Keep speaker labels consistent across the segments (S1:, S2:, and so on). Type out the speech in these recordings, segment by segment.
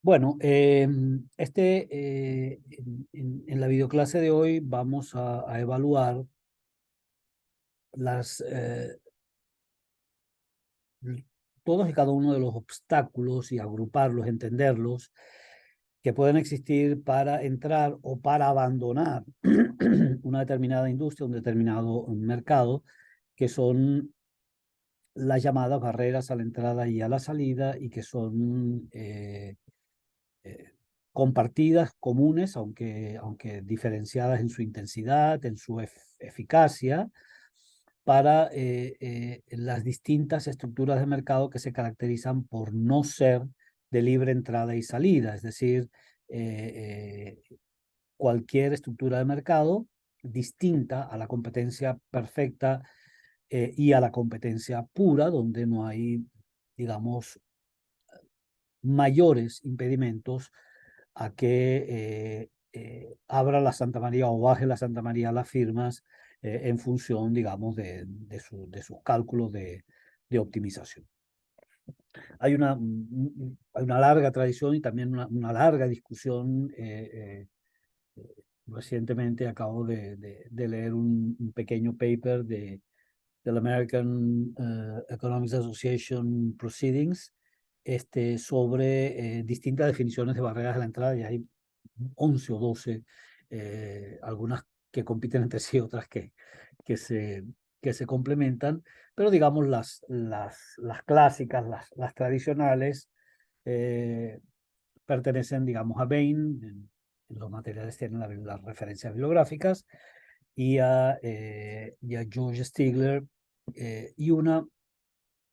S1: Bueno, en la videoclase de hoy vamos a evaluar las, l- todos y cada uno de los obstáculos y agruparlos, entenderlos, que pueden existir para entrar o para abandonar una determinada industria, un determinado mercado, que son las llamadas barreras a la entrada y a la salida y que son eh, compartidas, comunes, aunque diferenciadas en su intensidad, en su eficacia, para las distintas estructuras de mercado que se caracterizan por no ser de libre entrada y salida, es decir, cualquier estructura de mercado distinta a la competencia perfecta y a la competencia pura, donde no hay, digamos, mayores impedimentos a que abra la Santa María o baje la Santa María las firmas en función, digamos, de sus cálculos de optimización. Hay una larga tradición y también una larga discusión. Recientemente acabo de leer un pequeño paper del American Economics Association Proceedings sobre distintas definiciones de barreras a la entrada, y hay 11 o 12, algunas que compiten entre sí, otras que se, que se complementan, pero digamos las clásicas, las tradicionales, eh, pertenecen, digamos, a Bain. En los materiales tienen las referencias bibliográficas y a George Stigler, y una,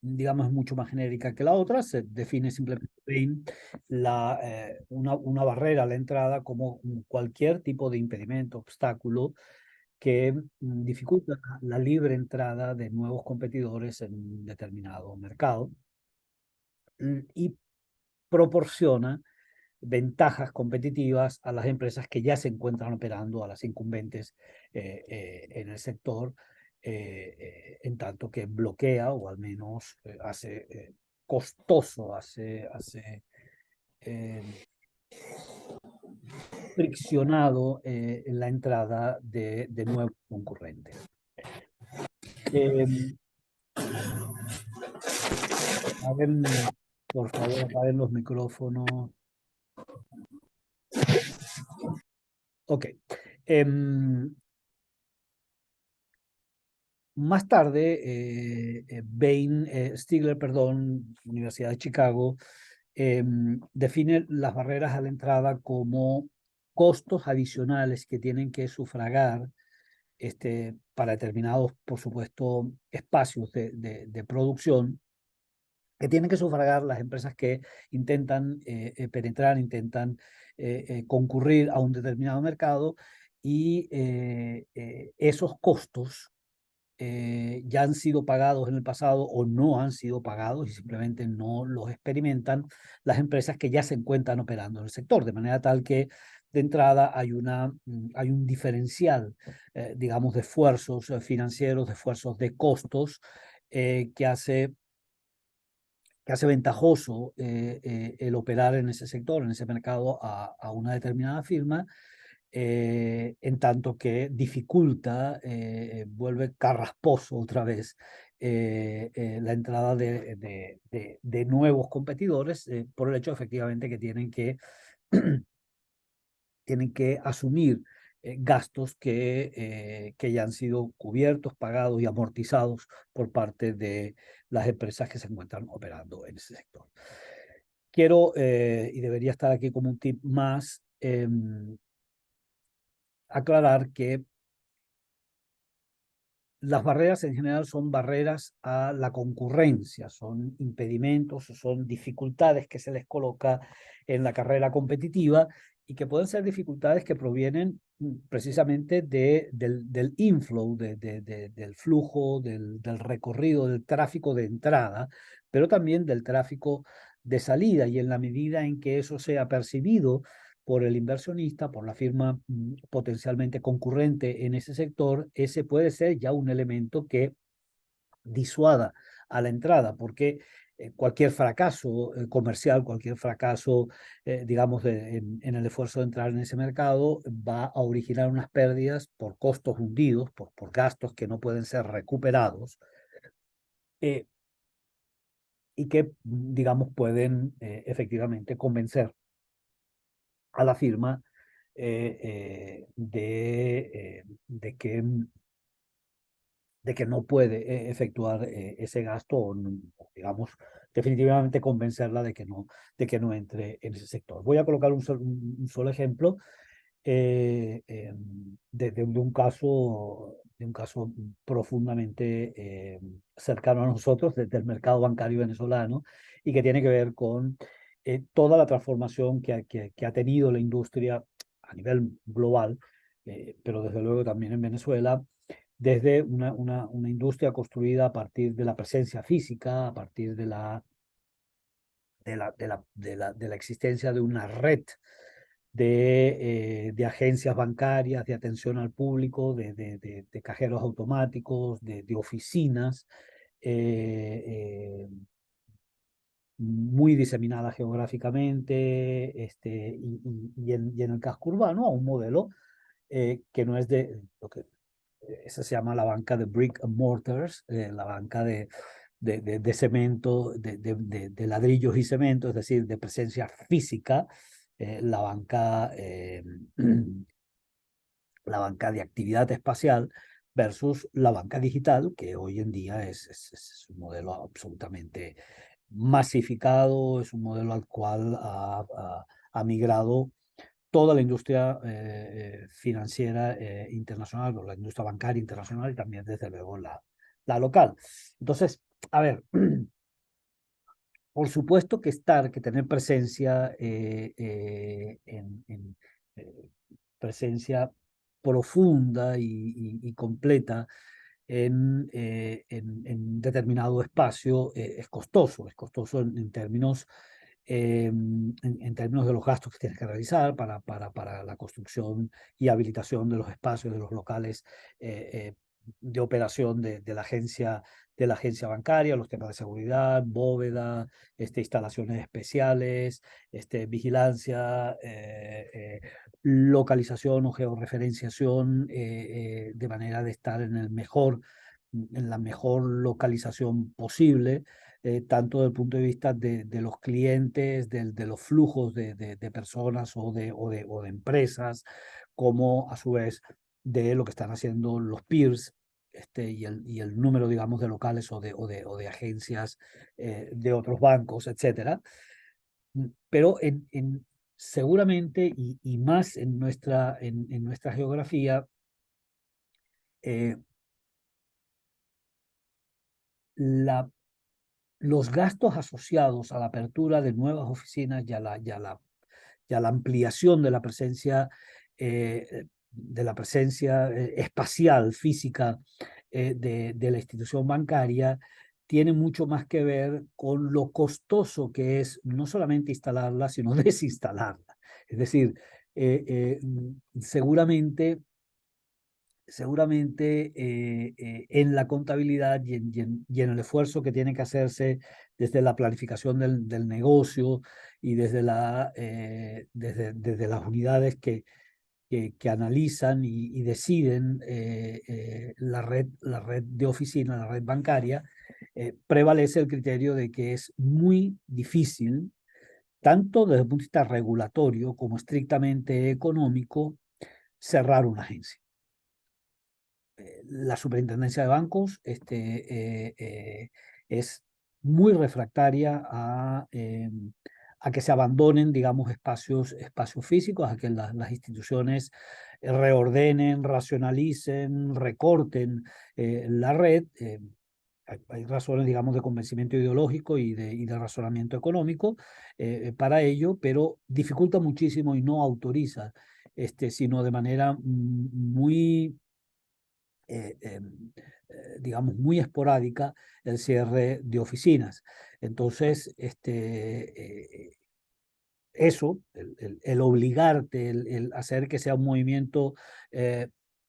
S1: digamos, es mucho más genérica que la otra. Se define simplemente Bain una barrera a la entrada como cualquier tipo de impedimento, obstáculo que dificulta la libre entrada de nuevos competidores en un determinado mercado y proporciona ventajas competitivas a las empresas que ya se encuentran operando, a las incumbentes en el sector, en tanto que bloquea o al menos hace costoso, eh, friccionado la entrada de nuevos concurrentes. Eh, apaguen, por favor, apaguen los micrófonos. Ok. Em, Más tarde, Stigler, perdón, Universidad de Chicago, define las barreras a la entrada como costos adicionales que tienen que sufragar para determinados, por supuesto, espacios de producción, que tienen que sufragar las empresas que intentan penetrar, intentan concurrir a un determinado mercado, y esos costos ya han sido pagados en el pasado o no han sido pagados y simplemente no los experimentan las empresas que ya se encuentran operando en el sector, de manera tal que de entrada hay un diferencial, digamos, de esfuerzos financieros, de esfuerzos de costos, eh, que hace, que hace ventajoso el operar en ese sector, en ese mercado, a una determinada firma, en tanto que dificulta, vuelve carrasposo otra vez la entrada de nuevos competidores, por el hecho efectivamente que tienen que asumir gastos que ya han sido cubiertos, pagados y amortizados por parte de las empresas que se encuentran operando en ese sector. Quiero, y debería estar aquí como un tip más, aclarar que las barreras en general son barreras a la concurrencia, son impedimentos, son dificultades que se les coloca en la carrera competitiva, y que pueden ser dificultades que provienen precisamente del inflow, del flujo, del recorrido, del tráfico de entrada, pero también del tráfico de salida. Y en la medida en que eso sea percibido por el inversionista, por la firma potencialmente concurrente en ese sector, ese puede ser ya un elemento que disuada a la entrada, porque cualquier fracaso comercial, cualquier fracaso, digamos, en el esfuerzo de entrar en ese mercado, va a originar unas pérdidas por costos hundidos, por gastos que no pueden ser recuperados, eh, y que, digamos, pueden efectivamente convencer a la firma de que no puede efectuar ese gasto o, digamos, definitivamente convencerla de que no entre en ese sector. Voy a colocar un solo ejemplo de un caso profundamente cercano a nosotros, desde el mercado bancario venezolano, y que tiene que ver con toda la transformación que ha tenido la industria a nivel global, pero desde luego también en Venezuela, desde una industria construida a partir de la presencia física, a partir de la existencia de una red de agencias bancarias, de atención al público, de cajeros automáticos, de oficinas muy diseminadas geográficamente, y en el casco urbano a un modelo que no es de lo que esa se llama la banca de brick and mortars, la banca de cemento, de ladrillos y cemento, es decir, de presencia física, la banca, la banca de actividad espacial versus la banca digital, que hoy en día es un modelo absolutamente masificado, es un modelo al cual ha migrado toda la industria financiera internacional, o la industria bancaria internacional, y también, desde luego, la local. Entonces, a ver, por supuesto que tener presencia, presencia profunda y completa en determinado espacio es costoso en términos en términos de los gastos que tienes que realizar para la construcción y habilitación de los espacios, de los locales de operación de la agencia bancaria, los temas de seguridad, bóveda, instalaciones especiales, vigilancia, localización o georreferenciación, de manera de estar en la mejor localización posible, tanto desde el punto de vista de los clientes, de los flujos de personas o de empresas, como a su vez de lo que están haciendo los peers, y el número, digamos, de locales o de agencias de otros bancos, etcétera. Pero seguramente, y más en nuestra geografía, eh, la los gastos asociados a la apertura de nuevas oficinas y a la ampliación de la presencia espacial, física, de la institución bancaria, tiene mucho más que ver con lo costoso que es no solamente instalarla, sino desinstalarla. Es decir, seguramente en la contabilidad y en el esfuerzo que tiene que hacerse desde la planificación del negocio y desde las unidades que analizan y deciden la red de oficina, la red bancaria, prevalece el criterio de que es muy difícil, tanto desde el punto de vista regulatorio como estrictamente económico, cerrar una agencia. La superintendencia de bancos es muy refractaria a que se abandonen, digamos, espacios físicos, a que las instituciones reordenen, racionalicen, recorten la red. Hay razones, digamos, de convencimiento ideológico y de razonamiento económico para ello, pero dificulta muchísimo y no autoriza, sino de manera muy digamos, muy esporádica, el cierre de oficinas. Entonces, eso, el obligarte, el hacer que sea un movimiento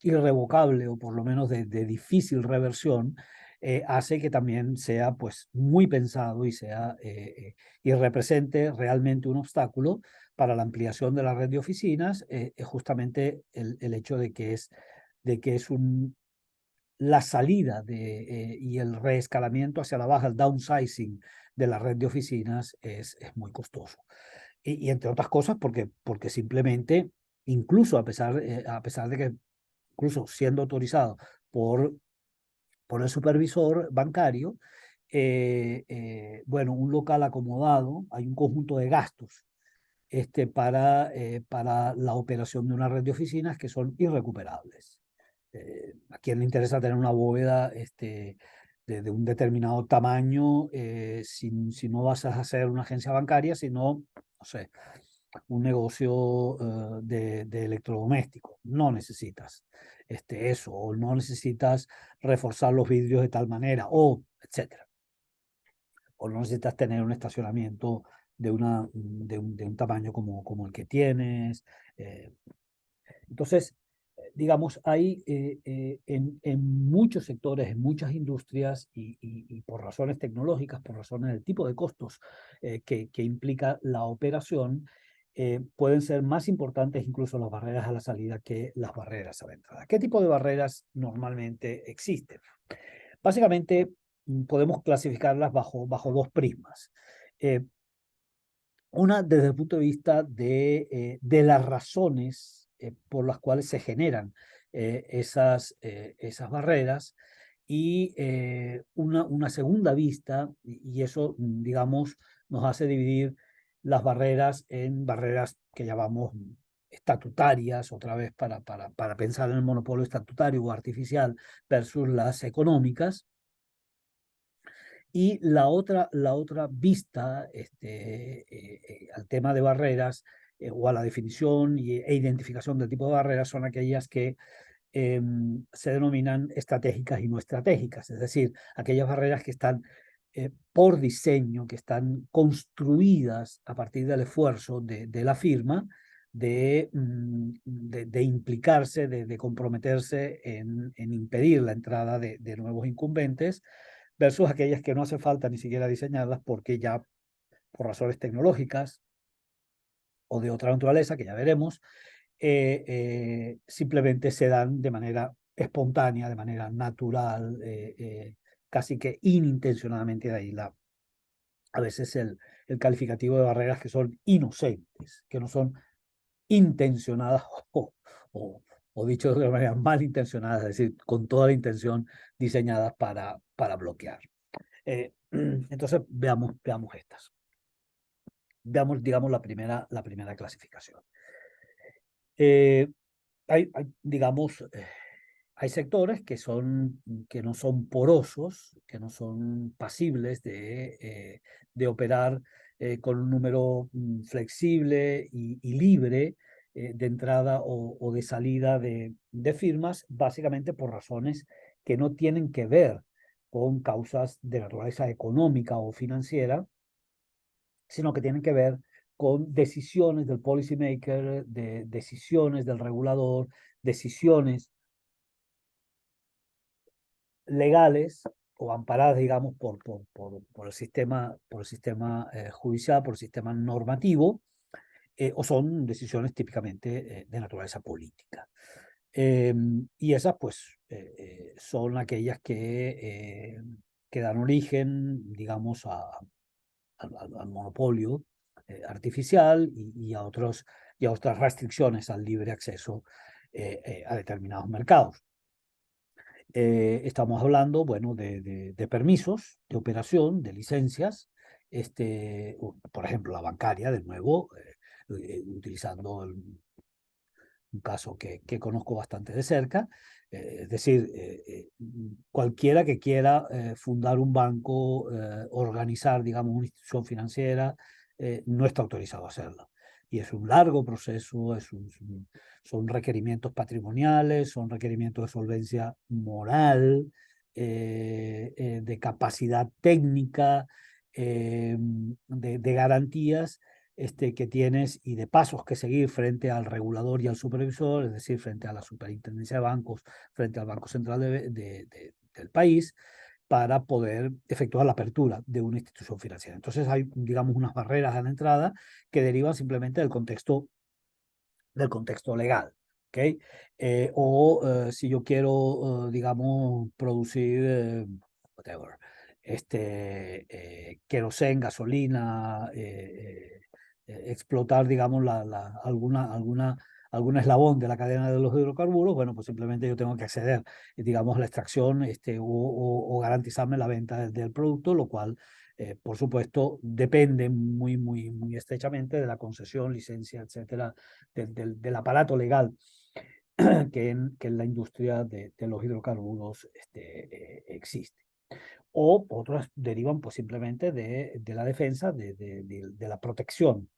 S1: irrevocable, o por lo menos de difícil reversión, hace que también sea pues muy pensado y represente realmente un obstáculo para la ampliación de la red de oficinas, es justamente el hecho de que es la salida y el reescalamiento hacia la baja, el downsizing de la red de oficinas es muy costoso. Y entre otras cosas porque simplemente, incluso a pesar de que, incluso siendo autorizado por, por el supervisor bancario, bueno, un local acomodado, hay un conjunto de gastos para la operación de una red de oficinas que son irrecuperables. ¿A quién le interesa tener una bóveda de un determinado tamaño si no vas a hacer una agencia bancaria, sino, no sé, un negocio de electrodomésticos? No necesitas eso, o no necesitas reforzar los vidrios de tal manera, o etcétera. O no necesitas tener un estacionamiento de un tamaño como el que tienes. eh, entonces, digamos, hay en muchos sectores, en muchas industrias y por razones tecnológicas, por razones del tipo de costos que implica la operación, pueden ser más importantes incluso las barreras a la salida que las barreras a la entrada. ¿Qué tipo de barreras normalmente existen? Básicamente, podemos clasificarlas bajo dos prismas. Eh, una desde el punto de vista de las razones por las cuales se generan esas barreras y una segunda vista, y eso, digamos, nos hace dividir las barreras en barreras que llamamos estatutarias, otra vez para pensar en el monopolio estatutario o artificial versus las económicas. Y la otra vista al tema de barreras o a la definición e identificación del tipo de barreras son aquellas que se denominan estratégicas y no estratégicas, es decir, aquellas barreras que están por diseño, que están construidas a partir del esfuerzo de la firma de implicarse, de comprometerse en impedir la entrada de nuevos incumbentes versus aquellas que no hace falta ni siquiera diseñarlas porque ya por razones tecnológicas o de otra naturaleza, que ya veremos, simplemente se dan de manera espontánea, de manera natural, casi que inintencionadamente. De ahí a veces el calificativo de barreras que son inocentes, que no son intencionadas o, o dicho de otra manera, malintencionadas, es decir, con toda la intención diseñadas para bloquear. Entonces, veamos estas. Veamos, digamos, la primera clasificación. Eh, digamos, hay sectores que no son porosos, que no son pasibles de operar con un número flexible y libre de entrada o de salida de firmas, básicamente por razones que no tienen que ver con causas de naturaleza económica o financiera, sino que tienen que ver con decisiones del policymaker, de decisiones del regulador, decisiones legales o amparadas, digamos, por el sistema judicial, por el sistema normativo, o son decisiones típicamente de naturaleza política. Y esas, pues, son aquellas que dan origen, digamos, al monopolio artificial y a otras restricciones al libre acceso a determinados mercados. Estamos hablando, bueno, de permisos de operación, de licencias, por ejemplo, la bancaria, de nuevo, utilizando un caso que conozco bastante de cerca. Es decir, cualquiera que quiera fundar un banco, organizar, digamos, una institución financiera, no está autorizado a hacerlo. Y es un largo proceso, son requerimientos patrimoniales, son requerimientos de solvencia moral, de capacidad técnica, de garantías que tienes y de pasos que seguir frente al regulador y al supervisor, es decir, frente a la superintendencia de bancos, frente al Banco Central del país, para poder efectuar la apertura de una institución financiera. Entonces hay, digamos, unas barreras a la entrada que derivan simplemente del contexto legal. ¿Okay? Si yo quiero, digamos, producir, whatever, querosén, gasolina, explotar, digamos, algún eslabón de la cadena de los hidrocarburos, bueno, pues simplemente yo tengo que acceder, digamos, a la extracción o garantizarme la venta del producto, lo cual, por supuesto, depende muy estrechamente de la concesión, licencia, etcétera, del aparato legal que en la industria de los hidrocarburos existe. O otras derivan pues simplemente de la defensa, de la protección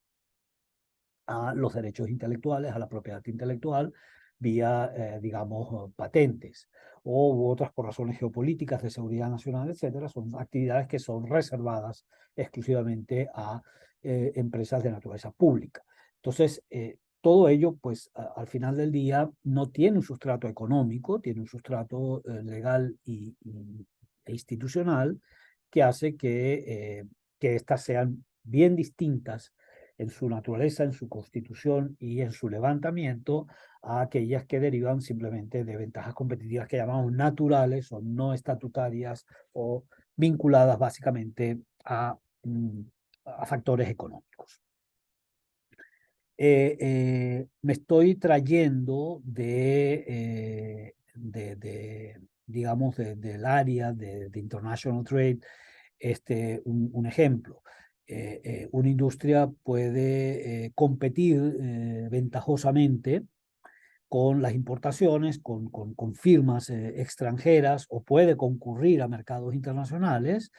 S1: a los derechos intelectuales, a la propiedad intelectual, vía, digamos, patentes, o otras por razones geopolíticas, de seguridad nacional, etcétera. Son actividades que son reservadas exclusivamente a empresas de naturaleza pública. Entonces, todo ello, pues, al final del día, no tiene un sustrato económico, tiene un sustrato legal e institucional que hace que éstas sean bien distintas en su naturaleza, en su constitución y en su levantamiento a aquellas que derivan simplemente de ventajas competitivas que llamamos naturales o no estatutarias o vinculadas básicamente a factores económicos. Me estoy trayendo digamos, del área de International Trade, un ejemplo. Una industria puede competir ventajosamente con las importaciones, con firmas extranjeras, o puede concurrir a mercados internacionales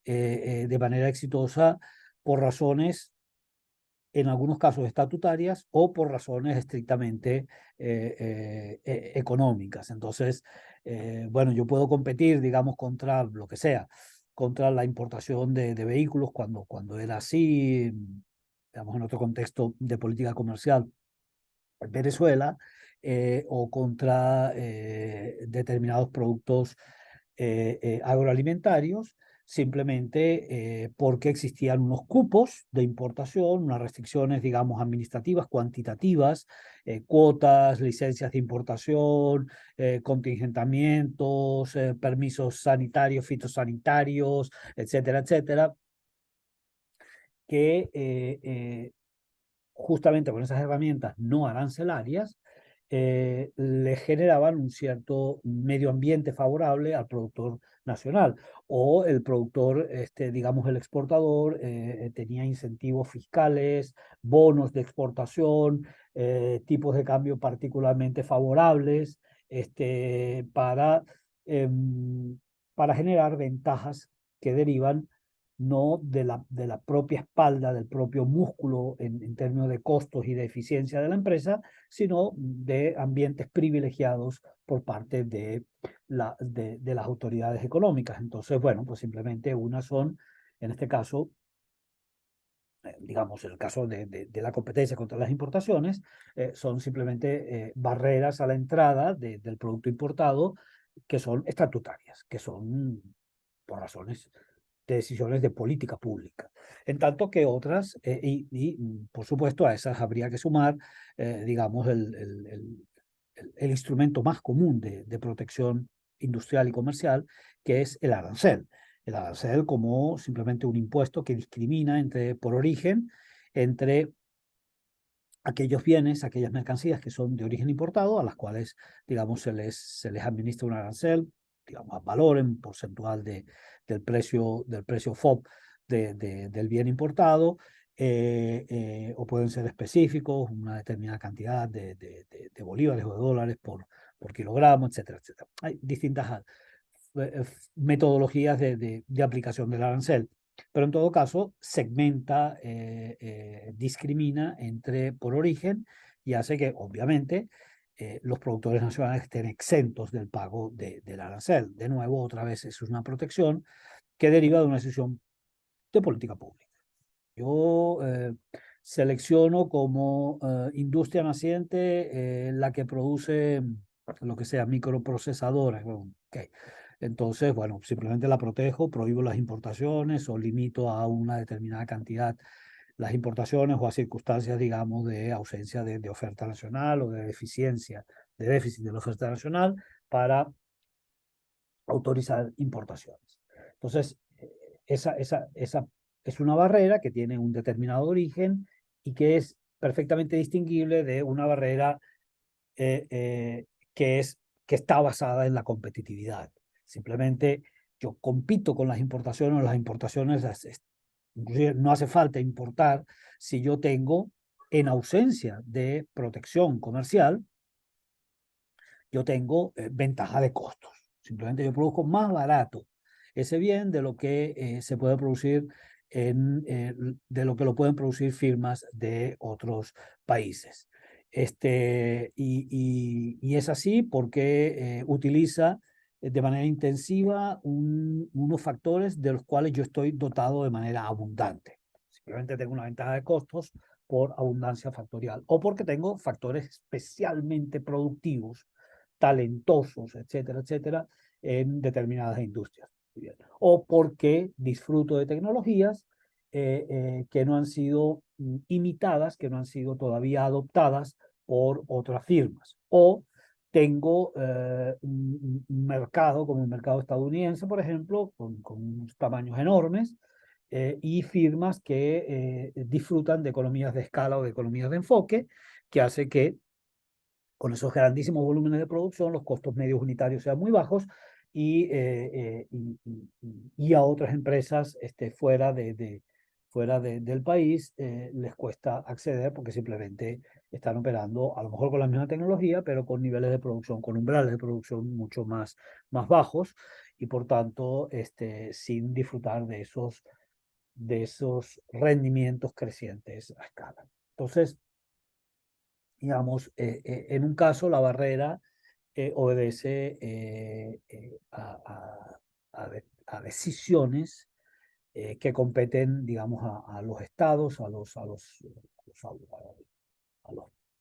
S1: de manera exitosa por razones, en algunos casos estatutarias, o por razones estrictamente económicas. Entonces, bueno, yo puedo competir, digamos, contra lo que sea, contra la importación de vehículos cuando era así, digamos, en otro contexto de política comercial en Venezuela, o contra determinados productos agroalimentarios, simplemente porque existían unos cupos de importación, unas restricciones, digamos, administrativas, cuantitativas, cuotas, licencias de importación, contingentamientos, permisos sanitarios, fitosanitarios, etcétera, etcétera, que justamente con esas herramientas no arancelarias, le generaban un cierto medio ambiente favorable al productor nacional, o el productor, digamos, el exportador, tenía incentivos fiscales, bonos de exportación, tipos de cambio particularmente favorables, para generar ventajas que derivan no de la propia espalda, del propio músculo en términos de costos y de eficiencia de la empresa, sino de ambientes privilegiados por parte de las autoridades económicas. Entonces, bueno, pues simplemente unas son, en este caso, digamos, en el caso de la competencia contra las importaciones, son simplemente barreras a la entrada del producto importado que son estatutarias, que son por razones de decisiones de política pública. En tanto que otras, por supuesto a esas habría que sumar, digamos, el instrumento más común de protección industrial y comercial, que es el arancel. El arancel como simplemente un impuesto que discrimina por origen entre aquellos bienes, aquellas mercancías que son de origen importado, a las cuales, digamos, se les administra un arancel, digamos, a valor en porcentual del precio FOB del bien importado, o pueden ser específicos, una determinada cantidad de bolívares o de dólares por kilogramo, etcétera, etcétera. Hay distintas metodologías de aplicación del arancel, pero en todo caso segmenta, discrimina por origen, y hace que obviamente los productores nacionales estén exentos del pago del arancel. De nuevo, otra vez es una protección que deriva de una decisión de política pública. Yo selecciono como industria naciente la que produce lo que sea, microprocesadores. Bueno, okay. Entonces, bueno, simplemente la protejo, prohíbo las importaciones o limito a una determinada cantidad las importaciones o a circunstancias, digamos, de ausencia de oferta nacional o de deficiencia, de déficit de la oferta nacional para autorizar importaciones. Entonces, esa es una barrera que tiene un determinado origen y que es perfectamente distinguible de una barrera eh, eh, que, que está basada en la competitividad. Simplemente yo compito con las importaciones, inclusive no hace falta importar si yo tengo, en ausencia de protección comercial, yo tengo ventaja de costos. Simplemente yo produzco más barato ese bien de lo que se puede producir de lo que lo pueden producir firmas de otros países. Y es así porque utiliza de manera intensiva unos factores de los cuales yo estoy dotado de manera abundante. Simplemente tengo una ventaja de costos por abundancia factorial o porque tengo factores especialmente productivos, talentosos, etcétera, etcétera, en determinadas industrias. O porque disfruto de tecnologías que no han sido imitadas, que no han sido todavía adoptadas por otras firmas. O tengo un mercado como el mercado estadounidense, por ejemplo, con unos tamaños enormes, y firmas que disfrutan de economías de escala o de economías de enfoque, que hace que con esos grandísimos volúmenes de producción los costos medios unitarios sean muy bajos y a otras empresas fuera del país les cuesta acceder porque simplemente están operando a lo mejor con la misma tecnología, pero con niveles de producción, con umbrales de producción mucho más bajos y por tanto sin disfrutar de esos rendimientos crecientes a escala. Entonces, digamos, en un caso la barrera obedece a decisiones que competen, digamos, a los estados, a los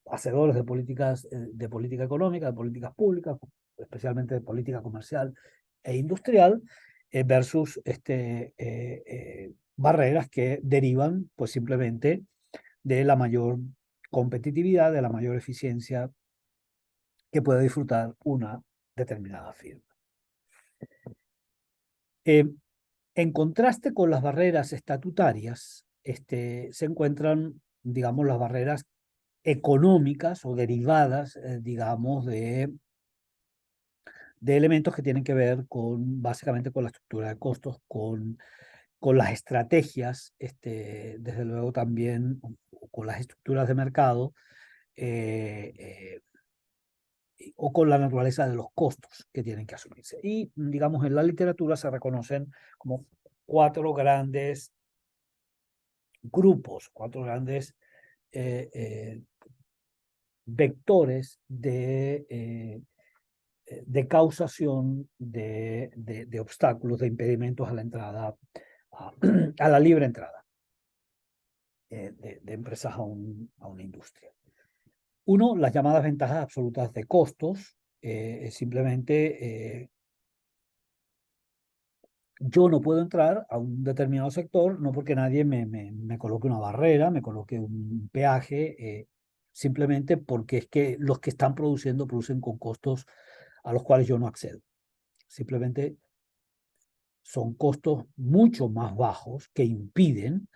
S1: hacedores de política económica, de políticas públicas, especialmente de política comercial e industrial, versus barreras que derivan, pues simplemente de la mayor competitividad, de la mayor eficiencia que puede disfrutar una determinada firma. Eh, en contraste con las barreras estatutarias, se encuentran, digamos, las barreras económicas o derivadas, digamos, de elementos que tienen que ver básicamente con la estructura de costos, con las estrategias, desde luego también con las estructuras de mercado, eh, eh, o con la naturaleza de los costos que tienen que asumirse. Y, digamos, en la literatura se reconocen como cuatro grandes grupos, cuatro grandes eh, vectores de causación de obstáculos, de impedimentos a la entrada, a la libre entrada de empresas a una industria. Uno, las llamadas ventajas absolutas de costos, simplemente yo no puedo entrar a un determinado sector, no porque nadie me coloque una barrera, me coloque un peaje, simplemente porque es que los que están produciendo producen con costos a los cuales yo no accedo. Simplemente son costos mucho más bajos que impiden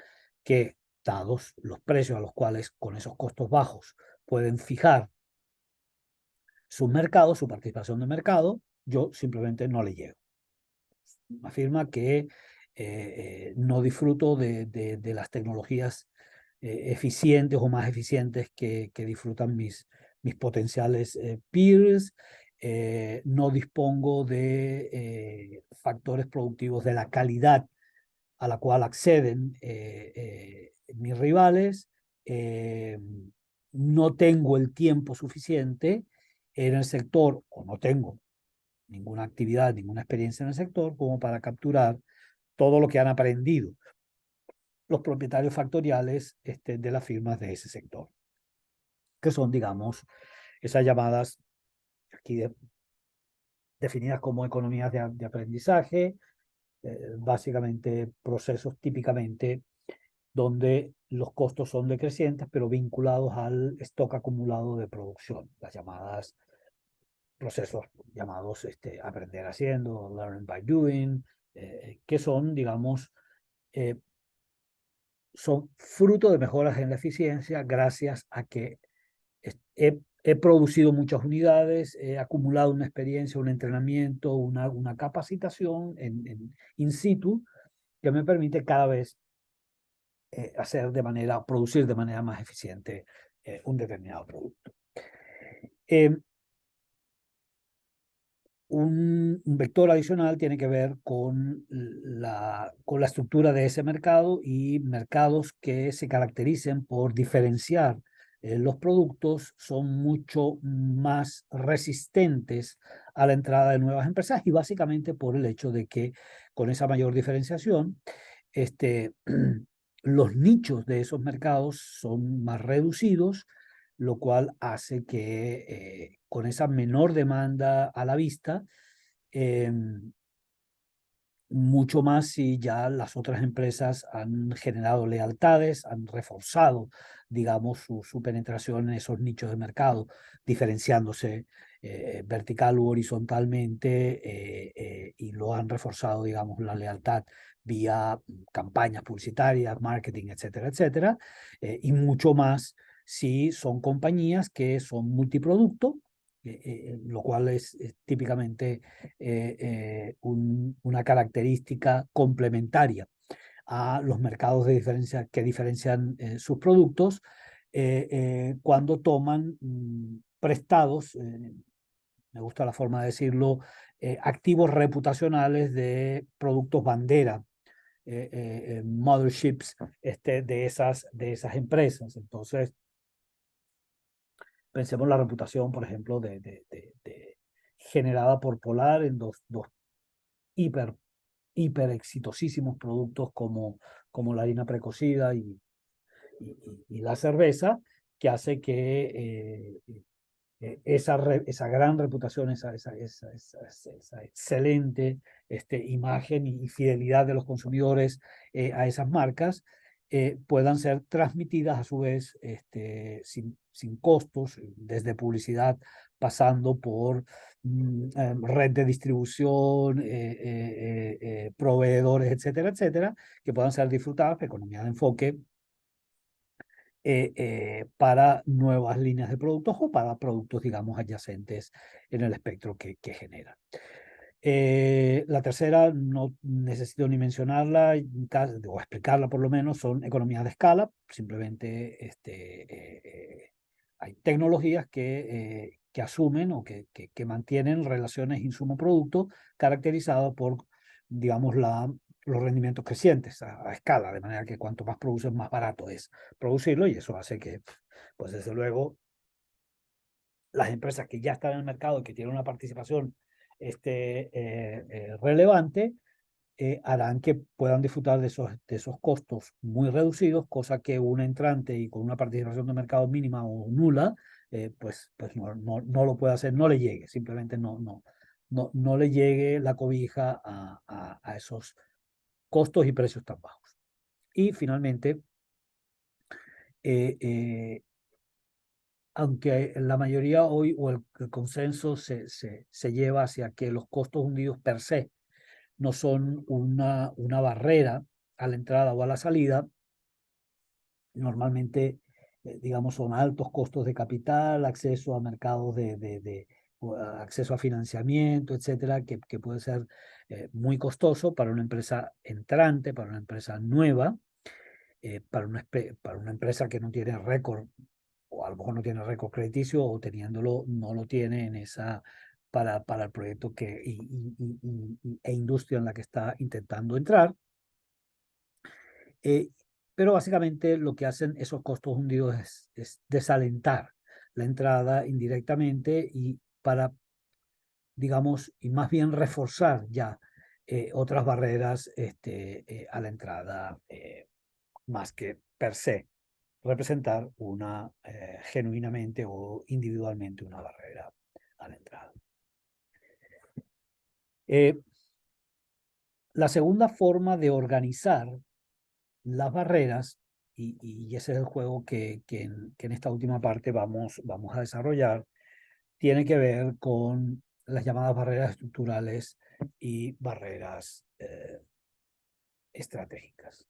S1: que, dados los precios a los cuales con esos costos bajos pueden fijar su mercado, su participación de mercado, yo simplemente no le llego. Afirma que no disfruto de las tecnologías eficientes o más eficientes que disfrutan mis potenciales peers. No dispongo de factores productivos de la calidad a la cual acceden mis rivales. eh, no tengo el tiempo suficiente en el sector, o no tengo ninguna actividad, ninguna experiencia en el sector, como para capturar todo lo que han aprendido los propietarios factoriales de las firmas de ese sector, que son, digamos, esas llamadas, aquí definidas como economías de aprendizaje, básicamente procesos típicamente donde los costos son decrecientes, pero vinculados al stock acumulado de producción, las llamadas procesos llamados aprender haciendo, learn by doing, que son, digamos, eh, son fruto de mejoras en la eficiencia gracias a que he producido muchas unidades, he acumulado una experiencia, un entrenamiento, una capacitación in situ que me permite cada vez producir de manera más eficiente un determinado producto. Eh, un vector adicional tiene que ver con con la estructura de ese mercado y mercados que se caractericen por diferenciar los productos son mucho más resistentes a la entrada de nuevas empresas y básicamente por el hecho de que con esa mayor diferenciación, los nichos de esos mercados son más reducidos, lo cual hace que con esa menor demanda a la vista, eh, mucho más si ya las otras empresas han generado lealtades, han reforzado, digamos, su penetración en esos nichos de mercado, diferenciándose vertical u horizontalmente, y lo han reforzado, digamos, la lealtad vía campañas publicitarias, marketing, etcétera, etcétera, y mucho más si son compañías que son multiproducto, lo cual es típicamente una característica complementaria a los mercados que diferencian sus productos cuando toman prestados, me gusta la forma de decirlo, activos reputacionales de productos bandera, motherships de esas empresas. Entonces, pensemos la reputación, por ejemplo, generada por Polar en dos hiper, hiper exitosísimos productos como la harina precocida y la cerveza, que hace que esa gran reputación, esa excelente imagen y fidelidad de los consumidores a esas marcas puedan ser transmitidas a su vez sin costos, desde publicidad, pasando por red de distribución, proveedores, etcétera, etcétera, que puedan ser disfrutadas, economía de enfoque, para nuevas líneas de productos o para productos, digamos, adyacentes en el espectro que genera. La tercera, no necesito ni mencionarla o explicarla por lo menos, son economías de escala. Simplemente hay tecnologías que asumen o que mantienen relaciones insumo-producto caracterizadas por, digamos, los rendimientos crecientes a escala, de manera que cuanto más produces, más barato es producirlo y eso hace que, pues desde luego, las empresas que ya están en el mercado y que tienen una participación relevante, harán que puedan disfrutar de esos costos muy reducidos, cosa que un entrante y con una participación de mercado mínima o nula, pues no lo puede hacer, no le llegue, simplemente no le llegue la cobija a esos costos y precios tan bajos. Y finalmente, eh, eh, aunque la mayoría hoy o el consenso se lleva hacia que los costos hundidos per se no son una barrera a la entrada o a la salida, normalmente, digamos, son altos costos de capital, acceso a mercados acceso a financiamiento, etcétera, que puede ser muy costoso para una empresa entrante, para una empresa nueva, para una empresa que no tiene récord, o a lo mejor no tiene récord crediticio, o teniéndolo, no lo tiene para el proyecto e industria en la que está intentando entrar. Eh, pero básicamente lo que hacen esos costos hundidos es desalentar la entrada indirectamente y digamos, y más bien reforzar ya otras barreras a la entrada, más que per se representar genuinamente o individualmente una barrera a la entrada. Eh, la segunda forma de organizar las barreras, y ese es el juego que en esta última parte vamos a desarrollar, tiene que ver con las llamadas barreras estructurales y barreras estratégicas.